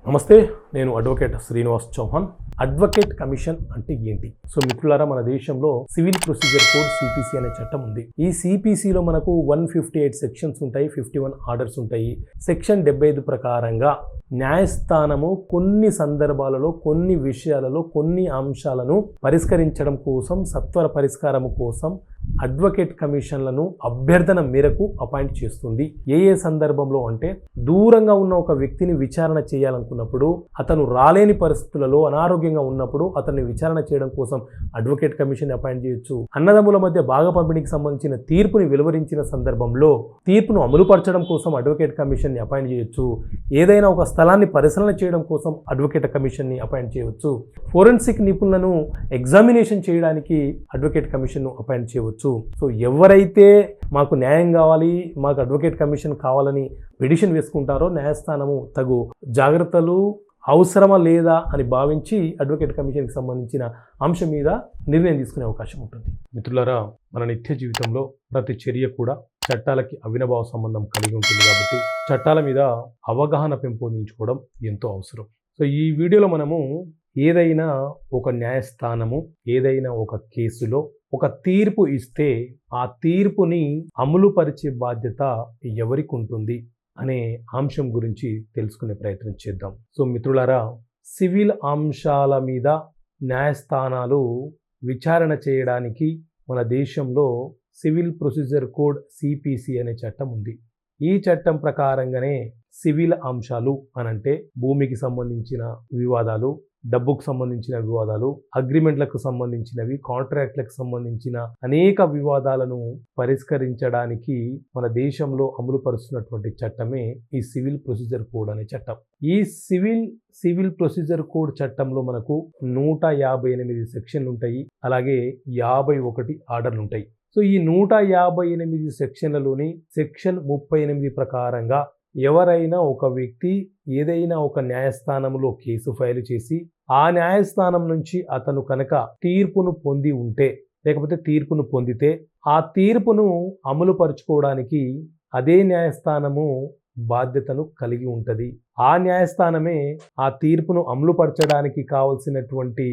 నమస్తే, నేను advocate Srinivas Chauhan. Advocate commission అంటే ఏంటి? సో మిత్రులారా, మన దేశంలో సివిల్ ప్రొసీజర్ కోడ్ సిపిసి అనే చట్టం ఉంది. ఈ సిపిసిలో మనకు 158 సెక్షన్స్ ఉంటాయి, 51 ఆర్డర్స్ ఉంటాయి. సెక్షన్ 75 ప్రకారంగా న్యాయస్థానము కొన్ని సందర్భాలలో, కొన్ని విషయాలలో, కొన్ని అంశాలను పరిష్కరించడం కోసం, సత్వర పరిష్కారం కోసం అడ్వకేట్ కమిషన్లను అభ్యర్థన మేరకు అపాయింట్ చేస్తుంది. ఏ సందర్భంలో అంటే, దూరంగా ఉన్న ఒక వ్యక్తిని విచారణ చేయాలనుకున్నప్పుడు, అతను రాలేని పరిస్థితులలో, అనారోగ్యంగా ఉన్నప్పుడు అతన్ని విచారణ చేయడం కోసం అడ్వకేట్ కమిషన్ అపాయింట్ చేయొచ్చు. అన్నదమ్ముల మధ్య భాగ పంపిణీకి సంబంధించిన తీర్పుని వెలువరించిన సందర్భంలో తీర్పును అమలుపరచడం కోసం అడ్వకేట్ కమిషన్ని అపాయింట్ చేయొచ్చు. ఏదైనా ఒక స్థలాన్ని పరిశీలన చేయడం కోసం అడ్వకేట్ కమిషన్ని అపాయింట్ చేయవచ్చు. ఫోరెన్సిక్ నిపుణులను ఎగ్జామినేషన్ చేయడానికి అడ్వకేట్ కమిషన్ను అపాయింట్ చేయవచ్చు. సో ఎవరైతే మాకు న్యాయం కావాలి, మాకు అడ్వకేట్ కమిషన్ కావాలని పిటిషన్ వేసుకుంటారో, న్యాయస్థానము తగు జాగ్రత్తలు అవసరమా లేదా అని భావించి అడ్వకేట్ కమిషన్కి సంబంధించిన అంశం మీద నిర్ణయం తీసుకునే అవకాశం ఉంటుంది. మిత్రులారా, మన నిత్య జీవితంలో ప్రతి చర్య కూడా చట్టాలకి అవినాభావ సంబంధం కలిగి ఉంటుంది. కాబట్టి చట్టాల మీద అవగాహన పెంపొందించుకోవడం ఎంతో అవసరం. సో ఈ వీడియోలో మనము ఏదైనా ఒక న్యాయస్థానము ఏదైనా ఒక కేసులో ఒక తీర్పు ఇస్తే ఆ తీర్పుని అమలుపరిచే బాధ్యత ఎవరికి ఉంటుంది అనే అంశం గురించి తెలుసుకునే ప్రయత్నం చేద్దాం. సో మిత్రులారా, సివిల్ అంశాల మీద న్యాయస్థానాలు విచారణ చేయడానికి మన దేశంలో సివిల్ ప్రొసీజర్ కోడ్ సిపిసి అనే చట్టం ఉంది. ఈ చట్టం ప్రకారంగానే సివిల్ అంశాలు అనంటే భూమికి సంబంధించిన వివాదాలు, డబ్బుకు సంబంధించిన వివాదాలు, అగ్రిమెంట్లకు సంబంధించినవి, కాంట్రాక్ట్లకు సంబంధించిన అనేక వివాదాలను పరిష్కరించడానికి మన దేశంలో అమలుపరుస్తున్నటువంటి చట్టమే ఈ సివిల్ ప్రొసీజర్ కోడ్ అనే చట్టం. ఈ సివిల్ ప్రొసీజర్ కోడ్ చట్టంలో మనకు 158 సెక్షన్లు ఉంటాయి, అలాగే 51 ఆర్డర్లు ఉంటాయి. సో ఈ 158 సెక్షన్లలోని సెక్షన్ 38 ప్రకారంగా ఎవరైనా ఒక వ్యక్తి ఏదైనా ఒక న్యాయస్థానంలో కేసు ఫైల్ చేసి ఆ న్యాయస్థానం నుంచి అతను కనుక తీర్పును పొంది ఉంటే, లేకపోతే తీర్పును పొందితే, ఆ తీర్పును అమలుపరుచుకోవడానికి అదే న్యాయస్థానము బాధ్యతను కలిగి ఉంటుంది. ఆ న్యాయస్థానమే ఆ తీర్పును అమలుపరచడానికి కావలసినటువంటి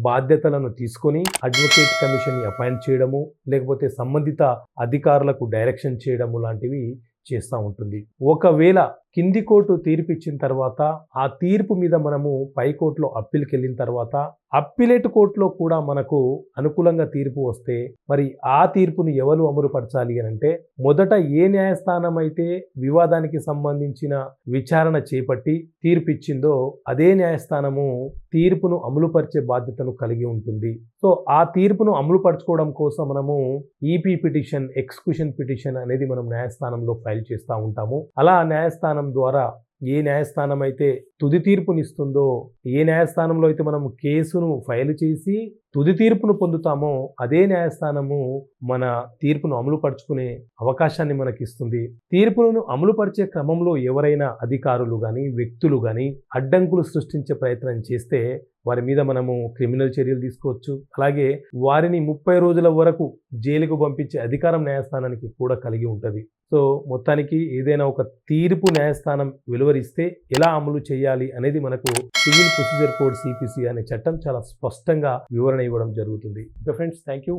బాధ్యతలను తీసుకొని అడ్వకేట్ కమిషన్ని అపాయింట్ చేయడము, లేకపోతే సంబంధిత అధికారులకు డైరెక్షన్ చేయడము లాంటివి చేస్తూ ఉంటుంది. ఒకవేళ కింది కోర్టు తీర్పు ఇచ్చిన తర్వాత ఆ తీర్పు మీద మనము పై కోర్టులో అప్పీల్కి వెళ్ళిన తర్వాత అప్పీలేట్ కోర్టులో కూడా మనకు అనుకూలంగా తీర్పు వస్తే, మరి ఆ తీర్పును ఎవరు అమలుపరచాలి అని అంటే, మొదట ఏ న్యాయస్థానం అయితే వివాదానికి సంబంధించిన విచారణ చేపట్టి తీర్పు ఇచ్చిందో అదే న్యాయస్థానము తీర్పును అమలుపరిచే బాధ్యతను కలిగి ఉంటుంది. సో ఆ తీర్పును అమలుపరచుకోవడం కోసం మనము ఈపీ పిటిషన్, ఎక్స్క్యూషన్ పిటిషన్ అనేది మనం న్యాయస్థానంలో ఫైల్ చేస్తూ ఉంటాము. అలా న్యాయస్థానం ద్వారా ఏ న్యాయస్థానం అయితే తుది తీర్పునిస్తుందో, ఏ న్యాయస్థానంలో అయితే మనం కేసును ఫైల్ చేసి తుది తీర్పును పొందుతామో అదే న్యాయస్థానము మన తీర్పును అమలుపరుచుకునే అవకాశాన్ని మనకిస్తుంది. తీర్పులను అమలుపరిచే క్రమంలో ఎవరైనా అధికారులు కానీ, వ్యక్తులు కానీ అడ్డంకులు సృష్టించే ప్రయత్నం చేస్తే వారి మీద మనము క్రిమినల్ చర్యలు తీసుకోవచ్చు. అలాగే వారిని 30 రోజుల వరకు జైలుకు పంపించే అధికారం న్యాయస్థానానికి కూడా కలిగి ఉంటుంది. సో మొత్తానికి ఏదైనా ఒక తీర్పు న్యాయస్థానం వెలువరిస్తే ఎలా అమలు చేయాలి అనేది మనకు సివిల్ ప్రొసీజర్ కోడ్ సిపిసి అనే చట్టం చాలా స్పష్టంగా వివరణ ఇవ్వడం జరుగుతుంది. Okay friends, thank you.